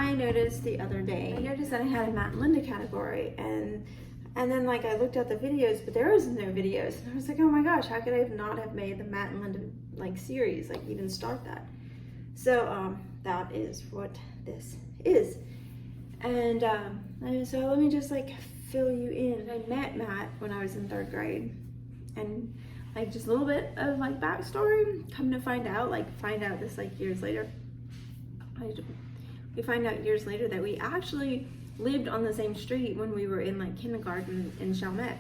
I noticed the other day, that I had a Matt and Linda category, and then like I looked at the videos, but there was no videos, and I was like, oh my gosh, how could I not have made the Matt and Linda like series, like even start that? So that is what this is. And so let me just like fill you in. I met Matt when I was in 3rd grade, and like just a little bit of like backstory. Come to find out this like years later. We find out years later that we actually lived on the same street when we were in like kindergarten in Chalmette,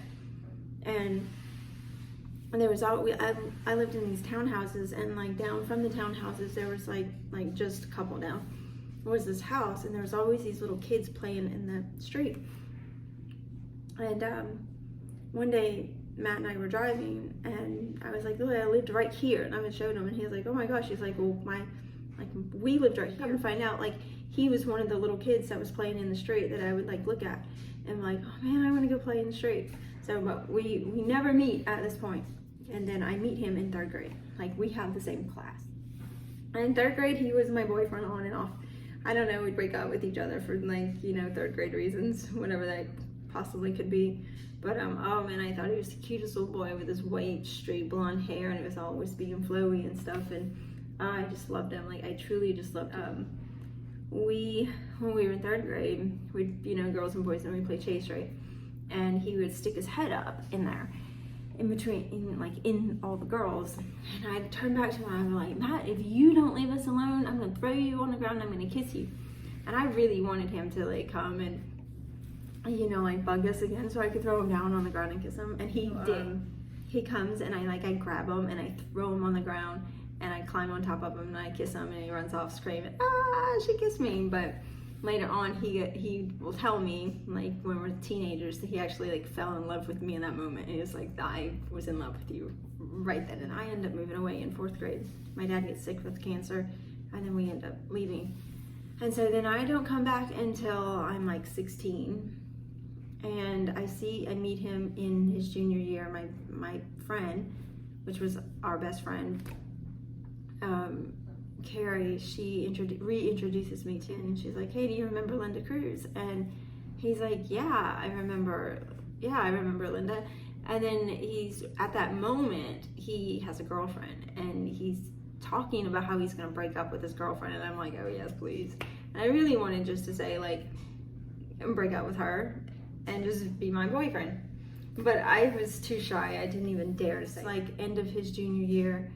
and there was I lived in these townhouses, and like down from the townhouses there was like just a couple down was this house, and there was always these little kids playing in the street. And one day Matt and I were driving, and I was like, look, I lived right here, and I showed him, and he was like, oh my gosh. He's like, well, we lived right here. Come to find out, like, he was one of the little kids that was playing in the street that I would like look at and like, oh man, I want to go play in the street. So but we never meet at this point. And then I meet him in 3rd grade. Like, we have the same class. And in 3rd grade he was my boyfriend on and off. I don't know, we'd break up with each other for like, 3rd grade reasons, whatever that possibly could be. But oh man, I thought he was the cutest little boy with his white straight blonde hair, and it was always being flowy and stuff, and I just loved him. Like, I truly just loved him. When we were in 3rd grade, we'd, girls and boys, and we'd play chase, right? And he would stick his head up in there, in all the girls. And I'd turn back to him, and I'd be like, Matt, if you don't leave us alone, I'm gonna throw you on the ground, and I'm gonna kiss you. And I really wanted him to like come and, like bug us again so I could throw him down on the ground and kiss him. And he did. He comes, and I grab him, and I throw him on the ground, and I climb on top of him, and I kiss him, and he runs off screaming, ah, she kissed me. But later on, he will tell me, like, when we're teenagers, that he actually like fell in love with me in that moment. And he was like, I was in love with you right then. And I end up moving away in 4th grade. My dad gets sick with cancer, and then we end up leaving. And so then I don't come back until I'm like 16. And I meet him in his junior year. My friend, which was our best friend, Carrie, she reintroduces me to him, and she's like, hey, do you remember Linda Cruz? And he's like, yeah, I remember Linda. And then at that moment, he has a girlfriend, and he's talking about how he's gonna break up with his girlfriend, and I'm like, oh yes, please. And I really wanted just to say, like, break up with her and just be my boyfriend. But I was too shy. I didn't even dare to say. Like, end of his junior year,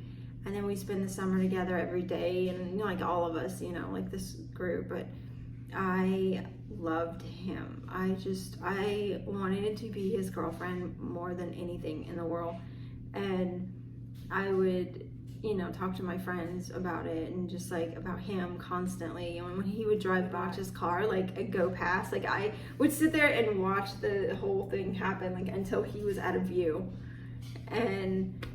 and then we spend the summer together every day, and like all of us, like this group. But I loved him. I wanted to be his girlfriend more than anything in the world. And I would, talk to my friends about it, and just like about him constantly. And when he would drive by his car, like I'd go past, like I would sit there and watch the whole thing happen, like until he was out of view. And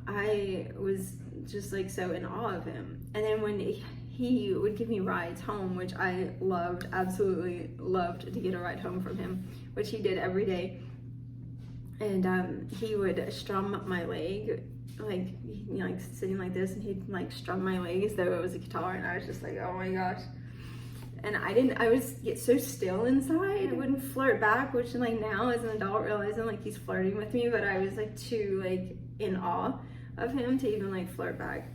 I was just like so in awe of him. And then when he would give me rides home, which I loved, absolutely loved to get a ride home from him, which he did every day. And he would strum my leg, like, like sitting like this, and he'd like strum my leg as though it was a guitar. And I was just like, oh my gosh. And I would get so still inside. I wouldn't flirt back, which like now as an adult realizing like he's flirting with me, but I was like too like in awe of him to even like flirt back.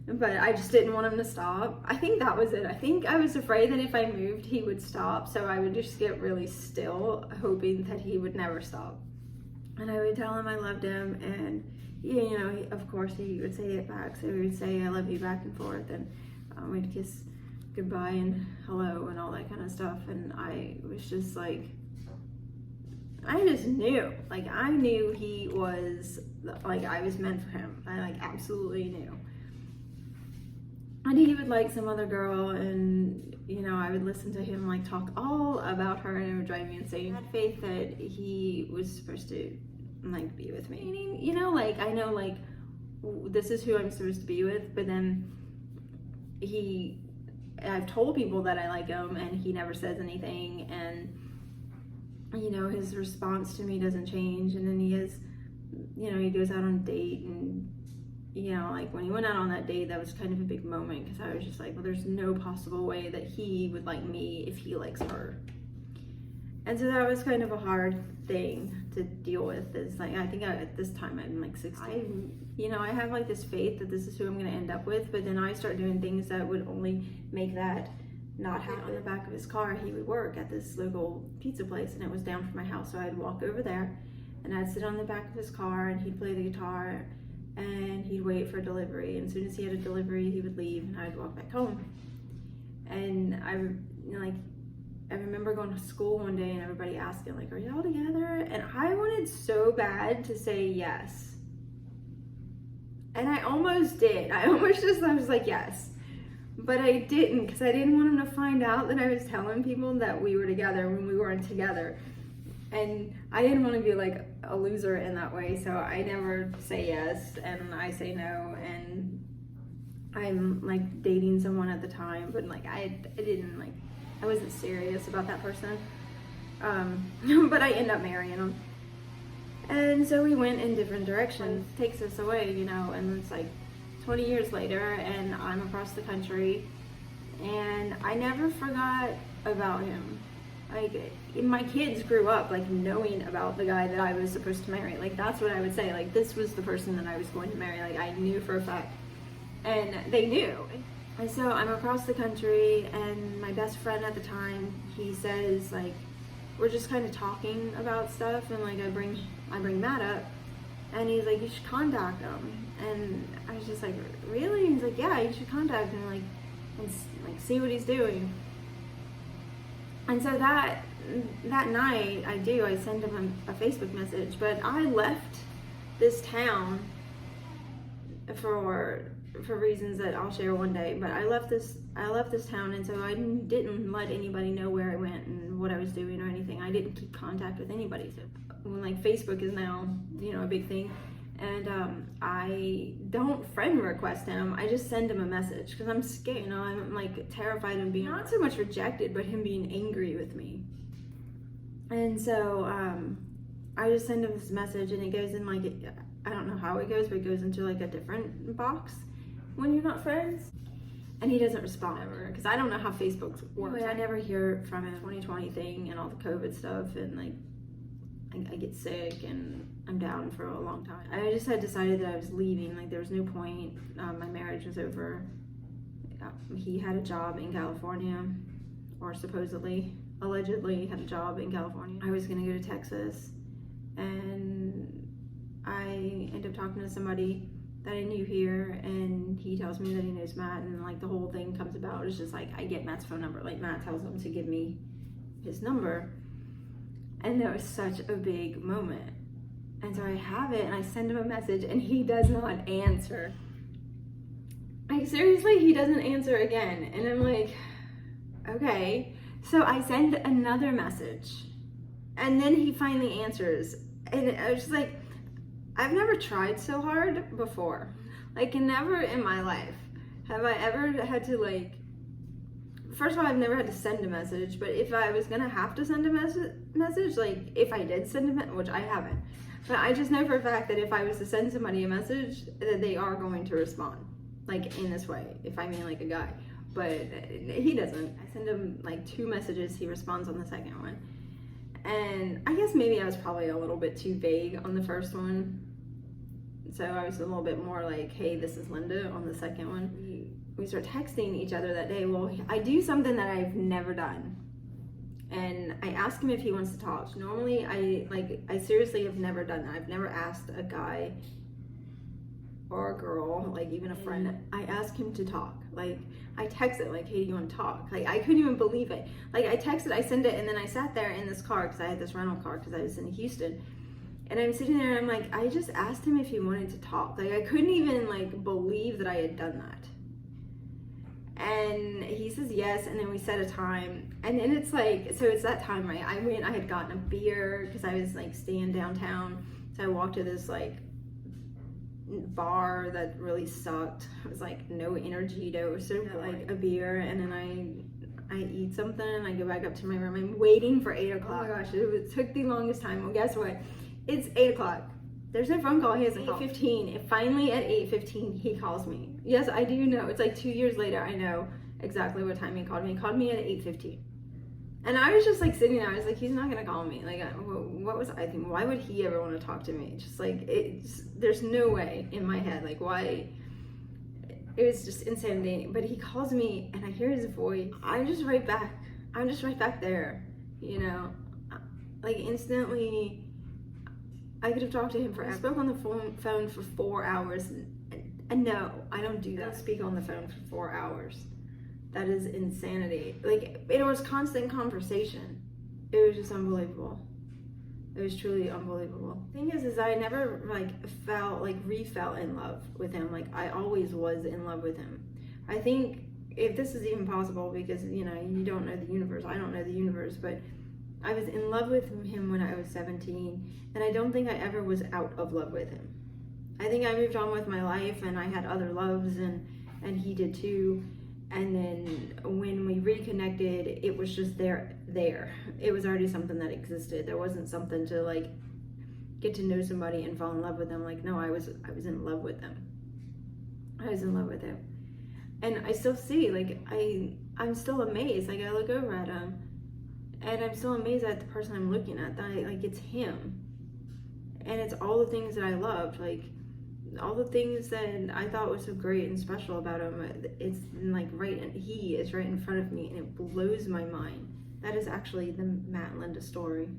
But I just didn't want him to stop. I think that was it. I think I was afraid that if I moved, he would stop. So I would just get really still, hoping that he would never stop. And I would tell him I loved him, and of course he would say it back. So he would say I love you back and forth, and we'd kiss goodbye and hello and all that kind of stuff. And I was just like, I just knew, like I knew he was, like I was meant for him. I like absolutely knew. And he would like some other girl, and I would listen to him like talk all about her, and it would drive me insane. I had faith that he was supposed to like be with me. Like I know like this is who I'm supposed to be with, but then I've told people that I like him, and he never says anything, and his response to me doesn't change. And then he goes out on a date, and you know, like when he went out on that date, that was kind of a big moment because I was just like, well, there's no possible way that he would like me if he likes her. And so that was kind of a hard thing to deal with. Is like, I think at this time I'm like 16. You know, I have like this faith that this is who I'm going to end up with, but then I start doing things that would only make that not happen. On the back of his car, he would work at this local pizza place, and it was down from my house, so I'd walk over there, and I'd sit on the back of his car, and he'd play the guitar, and he'd wait for delivery. And as soon as he had a delivery, he would leave, and I'd walk back home. And I remember going to school one day and everybody asking, like, are y'all together? And I wanted so bad to say yes. And I almost did. I was like, yes. But I didn't, because I didn't want him to find out that I was telling people that we were together when we weren't together. And I didn't want to be like a loser in that way, so I never say yes, and I say no. And I'm like dating someone at the time, but like I didn't like, I wasn't serious about that person. But I end up marrying him. And so we went in different directions. It takes us away, you know, and it's like 20 years later, and I'm across the country, and I never forgot about him. Like, my kids grew up like knowing about the guy that I was supposed to marry. Like, that's what I would say. Like, this was the person that I was going to marry. Like, I knew for a fact, and they knew. And so I'm across the country, and my best friend at the time, he says, like, we're just kind of talking about stuff, and like I bring Matt up, and he's like, you should contact him. And I was just like, really? He's like, yeah, you should contact him, like, and like see what he's doing. And so that night, I send him a Facebook message, but I left this town for reasons that I'll share one day. But I left this town, and so I didn't let anybody know where I went and what I was doing or anything. I didn't keep contact with anybody. So when like Facebook is now, you know, a big thing, and I don't friend request him. I just send him a message because I'm scared. You know, I'm like terrified of being not so much rejected, but him being angry with me. And so I just send him this message, and it goes in like, I don't know how it goes, but it goes into like a different box when you're not friends. And he doesn't respond ever, because I don't know how Facebook works. Anyway, I never hear from him. 2020 thing and all the COVID stuff, and like I get sick and I'm down for a long time. I just had decided that I was leaving. Like, there was no point. My marriage was over. He had a job in California, or allegedly had a job in California. I was gonna go to Texas, and I ended up talking to somebody that I knew here, and he tells me that he knows Matt, and like the whole thing comes about. It's just like, I get Matt's phone number. Like, Matt tells him to give me his number, and that was such a big moment. And so I have it, and I send him a message, and he does not answer. Like, seriously, he doesn't answer again. And I'm like, okay. So I send another message, and then he finally answers. And I was just like, I've never tried so hard before. Like, never in my life have I ever had to, like, first of all, I've never had to send a message, but if I was gonna have to send a message, like, if I did send a message, which I haven't, but I just know for a fact that if I was to send somebody a message, that they are going to respond, like, in this way, if I mean like a guy. But he doesn't. I send him like 2 messages, he responds on the second one. And I guess maybe I was probably a little bit too vague on the first one. So I was a little bit more like, hey, this is Linda on the second one. We start texting each other that day. Well, I do something that I've never done. And I ask him if he wants to talk. Normally, I seriously have never done that. I've never asked a guy or a girl, like even a friend, I ask him to talk. Like, I text it, like, hey, do you want to talk? Like, I couldn't even believe it. Like, I texted, I sent it, and then I sat there in this car, because I had this rental car, because I was in Houston. And I'm sitting there, and I'm like, I just asked him if he wanted to talk. Like, I couldn't even, like, believe that I had done that. And he says yes, and then we set a time. And then it's like, so it's that time, right? I had gotten a beer, because I was, like, staying downtown. So I walked to this, like, bar that really sucked. It was like no energy dose, so like a beer, and then I eat something, and I go back up to my room. I'm waiting for 8 o'clock. Oh my gosh, it took the longest time. Well, guess what? It's 8 o'clock. There's no phone call. He hasn't called. 8:15. Finally at 8:15, he calls me. Yes, I do know. It's like 2 years later. I know exactly what time he called me. He called me at 8:15. And I was just like sitting there. I was like, he's not gonna call me. Like, what was I thinking? Why would he ever want to talk to me? Just like there's no way in my head. Like, why? It was just insanity. But he calls me, and I hear his voice. I'm just right back. I'm just right back there. You know, like instantly. I could have talked to him forever. I spoke on the phone for 4 hours. And no, I don't do that. I don't speak on the phone for 4 hours. That is insanity. Like, it was constant conversation. It was just unbelievable. It was truly unbelievable. The thing is I never fell in love with him. Like, I always was in love with him. I think if this is even possible, because, you know, you don't know the universe. I don't know the universe, but I was in love with him when I was 17, and I don't think I ever was out of love with him. I think I moved on with my life, and I had other loves, and he did too. And then when we reconnected, it was just there. It was already something that existed. There wasn't something to like get to know somebody and fall in love with them. Like, no, I was in love with them. I was in love with him, and I still see, like, I'm still amazed. Like, I look over at him. And I'm still amazed at the person I'm looking at. That, like, it's him. And it's all the things that I loved. Like, all the things that I thought was so great and special about him. It's, like, he is right in front of me. And it blows my mind. That is actually the Matt and Linda story.